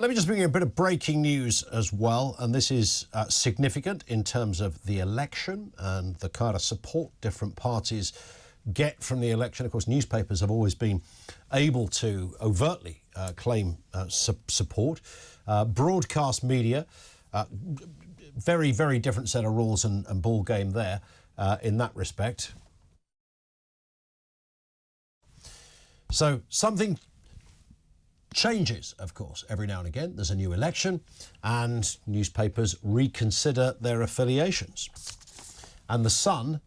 Let me just bring you a bit of breaking news as well, and this is significant in terms of the election and the kind of support different parties get from the election. Of course, newspapers have always been able to overtly claim support. Broadcast media, very, very different set of rules and ball game there in that respect. So something changes, of course, every now and again. There's a new election and newspapers reconsider their affiliations. And The Sun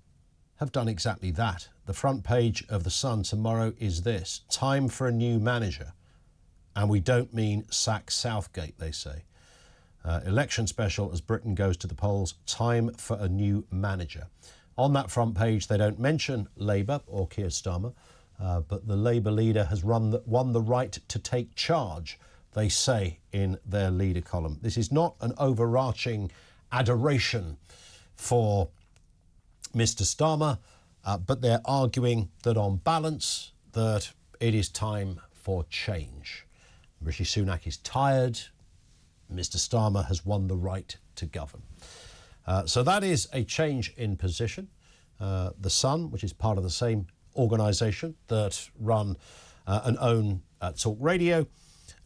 have done exactly that. The front page of The Sun tomorrow is this: time for a new manager. And we don't mean sack Southgate, they say. Election special as Britain goes to the polls. Time for a new manager. On that front page, they don't mention Labour or Keir Starmer. But the Labour leader has won the right to take charge, they say in their leader column. This is not an overarching adoration for Mr Starmer, but they're arguing that on balance, that it is time for change. Rishi Sunak is tired. Mr Starmer has won the right to govern. So that is a change in position. The Sun, which is part of the same organisation that run and own Talk Radio,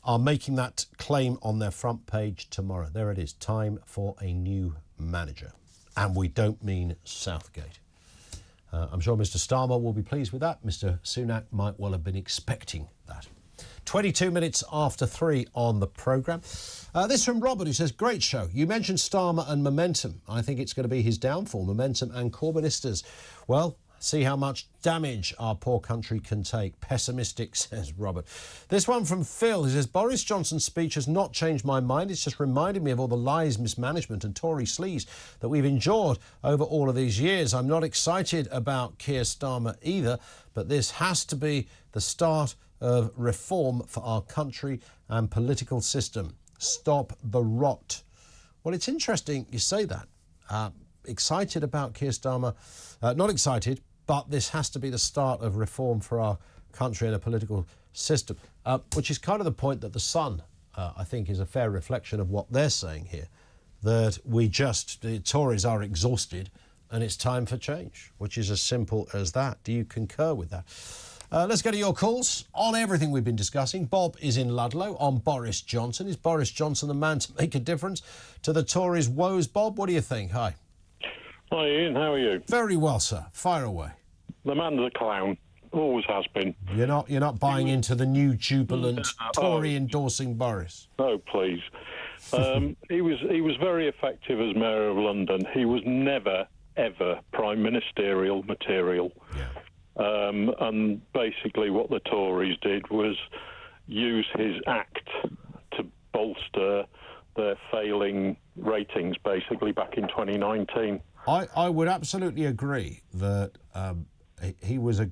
are making that claim on their front page tomorrow. There it is, time for a new manager. And we don't mean Southgate. I'm sure Mr Starmer will be pleased with that. Mr Sunak might well have been expecting that. 22 minutes after 3 on the programme. This from Robert, who says, great show. You mentioned Starmer and momentum. I think it's going to be his downfall, momentum and Corbynistas. Well, see how much damage our poor country can take. Pessimistic, says Robert. This one from Phil, who says, Boris Johnson's speech has not changed my mind. It's just reminded me of all the lies, mismanagement and Tory sleaze that we've endured over all of these years. I'm not excited about Keir Starmer either, but this has to be the start of reform for our country and political system. Stop the rot. Well, it's interesting you say that. Excited about Keir Starmer. Not excited, but this has to be the start of reform for our country and a political system, which is kind of the point that The Sun, I think, is a fair reflection of what they're saying here, that the Tories are exhausted and it's time for change, which is as simple as that. Do you concur with that? Let's go to your calls on everything we've been discussing. Bob is in Ludlow on Boris Johnson. Is Boris Johnson the man to make a difference to the Tories' woes? Bob, what do you think? Hi. Hi Ian, how are you? Very well, sir. Fire away. The man's a clown. Always has been. You're not buying into the new jubilant Tory endorsing Boris. Oh, please. He was very effective as Mayor of London. He was never, ever prime ministerial material. Yeah. And basically what the Tories did was use his act to bolster their failing ratings, basically, back in 2019. I would absolutely agree that he was a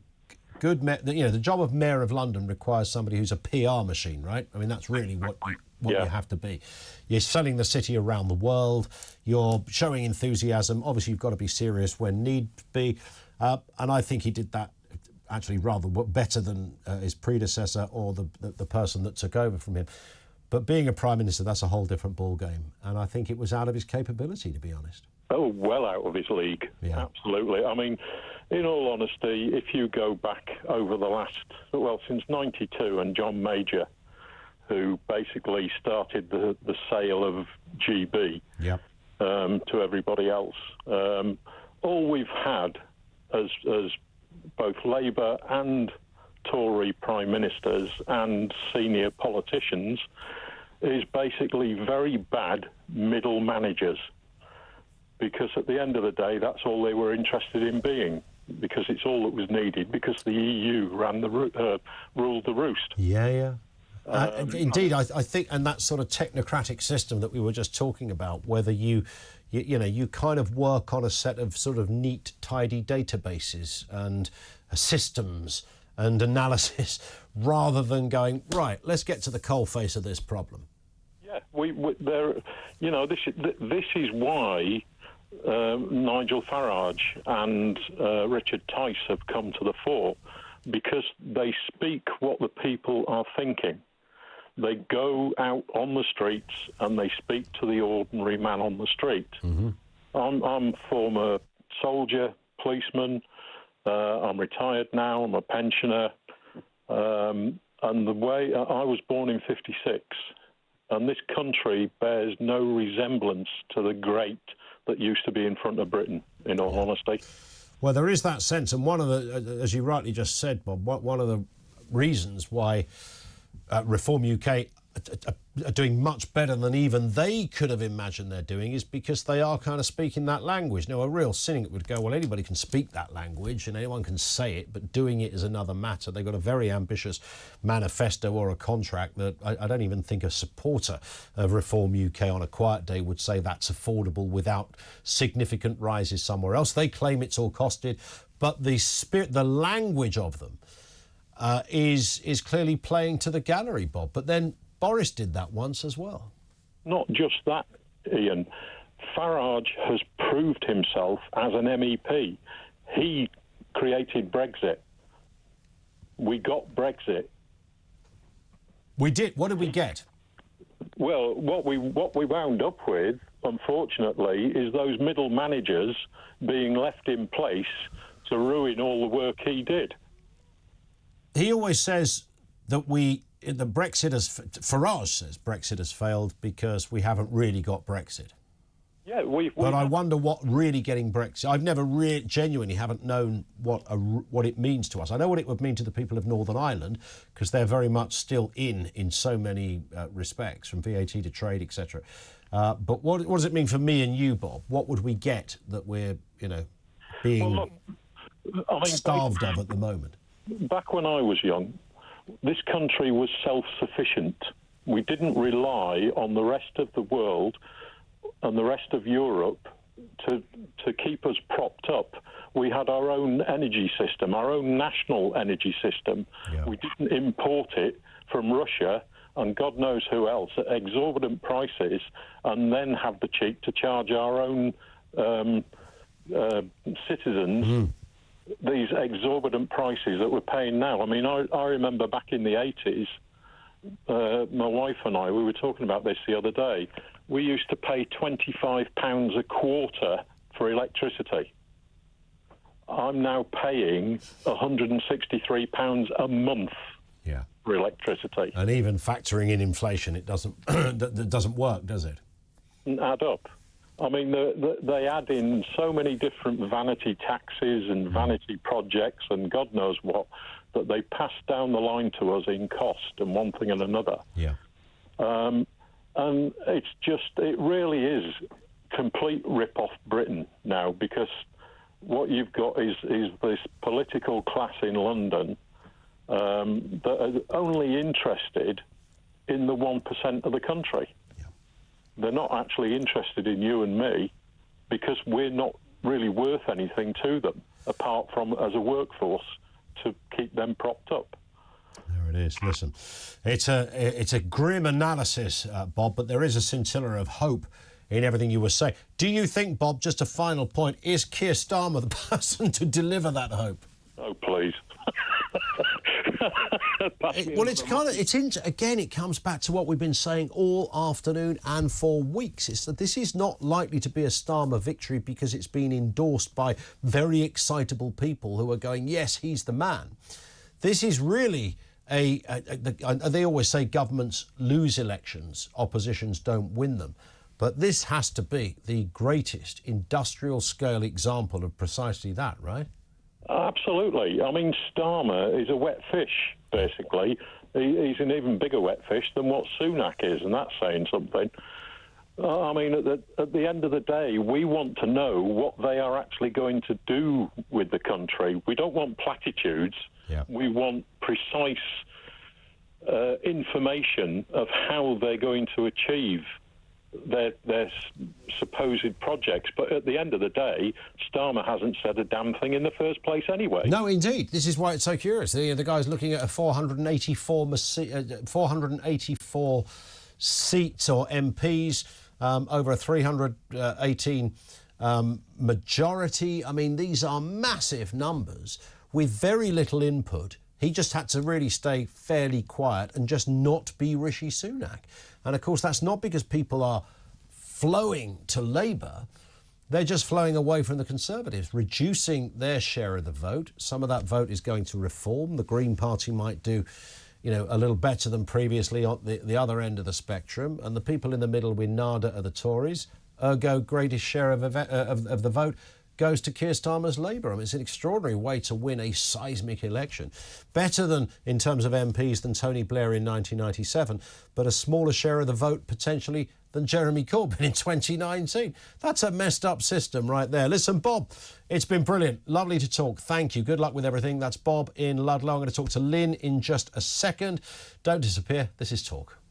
good mayor. You know, the job of Mayor of London requires somebody who's a PR machine, right? I mean, that's really what you have to be. You're selling the city around the world. You're showing enthusiasm. Obviously, you've got to be serious when need be. And I think he did that actually rather better than his predecessor or the person that took over from him. But being a Prime Minister, that's a whole different ball game. And I think it was out of his capability, to be honest. Oh, well out of his league. Yeah. Absolutely. I mean, in all honesty, if you go back over the last, since 92 and John Major, who basically started the sale of GB to everybody else, all we've had as both Labour and Tory Prime Ministers and senior politicians is basically very bad middle managers, because at the end of the day, that's all they were interested in being, because it's all that was needed, because the EU ruled the roost. Yeah. Indeed, I think, and that sort of technocratic system that we were just talking about, whether you kind of work on a set of sort of neat, tidy databases and systems and analysis, rather than going, right, let's get to the coalface of this problem. Yeah, this is why Nigel Farage and Richard Tice have come to the fore, because they speak what the people are thinking. They go out on the streets and they speak to the ordinary man on the street. Mm-hmm. I'm former soldier, policeman. I'm retired now. I'm a pensioner. And the way I was born in '56, and this country bears no resemblance to the great that used to be in front of Britain, in all honesty. Well, there is that sense, and one of the, as you rightly just said, Bob, one of the reasons why Reform UK are doing much better than even they could have imagined they're doing is because they are kind of speaking that language. Now, a real cynic would go, well, anybody can speak that language and anyone can say it, but doing it is another matter. They've got a very ambitious manifesto or a contract that I don't even think a supporter of Reform UK on a quiet day would say that's affordable without significant rises somewhere else. They claim it's all costed, but the spirit, the language of them is clearly playing to the gallery, Bob. But then Boris did that once as well. Not just that, Ian. Farage has proved himself as an MEP. He created Brexit. We got Brexit. We did. What did we get? Well, what we wound up with, unfortunately, is those middle managers being left in place to ruin all the work he did. He always says that Brexit has, Farage says Brexit has failed because we haven't really got Brexit. Yeah, but I wonder what really getting Brexit. I've never genuinely haven't known what it means to us. I know what it would mean to the people of Northern Ireland because they're very much still in so many respects, from VAT to trade, etc. But what does it mean for me and you, Bob? What would we get that we're being starved of at the moment? Back when I was young, this country was self-sufficient. We didn't rely on the rest of the world and the rest of Europe to keep us propped up. We had our own energy system, our own national energy system. Yeah. We didn't import it from Russia and God knows who else at exorbitant prices and then have the cheek to charge our own citizens these exorbitant prices that we're paying now. I mean, I remember back in the 80s, my wife and I, we were talking about this the other day, we used to pay £25 a quarter for electricity. I'm now paying £163 a month for electricity. And even factoring in inflation, it doesn't work, does it? Doesn't add up. I mean, they add in so many different vanity taxes and vanity projects and God knows what that they pass down the line to us in cost and one thing and another. Yeah. And it really is complete rip-off Britain now because what you've got is this political class in London that are only interested in the 1% of the country. They're not actually interested in you and me because we're not really worth anything to them apart from as a workforce to keep them propped up. There it is. Listen, it's a grim analysis, Bob, but there is a scintilla of hope in everything you were saying. Do you think, Bob, just a final point, is Keir Starmer the person to deliver that hope? Oh, please. Well, again, it comes back to what we've been saying all afternoon and for weeks. It's that this is not likely to be a Starmer victory because it's been endorsed by very excitable people who are going, yes, he's the man. This is really they always say governments lose elections, oppositions don't win them. But this has to be the greatest industrial scale example of precisely that, right? Absolutely. I mean, Starmer is a wet fish, basically. He's an even bigger wet fish than what Sunak is, and that's saying something. I mean, at the end of the day, we want to know what they are actually going to do with the country. We don't want platitudes. Yeah. We want precise information of how they're going to achieve their supposed projects. But at the end of the day, Starmer hasn't said a damn thing in the first place anyway. No, indeed. This is why it's so curious. The guy's looking at a 484 seats or MPs, over a 318 majority. I mean, these are massive numbers with very little input. He just had to really stay fairly quiet and just not be Rishi Sunak. And of course, that's not because people are flowing to Labour. They're just flowing away from the Conservatives, reducing their share of the vote. Some of that vote is going to Reform. The Green Party might do, you know, a little better than previously on the other end of the spectrum. And the people in the middle with nada are the Tories. Ergo, greatest share of the vote goes to Keir Starmer's Labour. I mean, it's an extraordinary way to win a seismic election. Better than, in terms of MPs, than Tony Blair in 1997, but a smaller share of the vote potentially than Jeremy Corbyn in 2019. That's a messed up system right there. Listen, Bob, it's been brilliant. Lovely to talk. Thank you. Good luck with everything. That's Bob in Ludlow. I'm going to talk to Lynn in just a second. Don't disappear. This is Talk.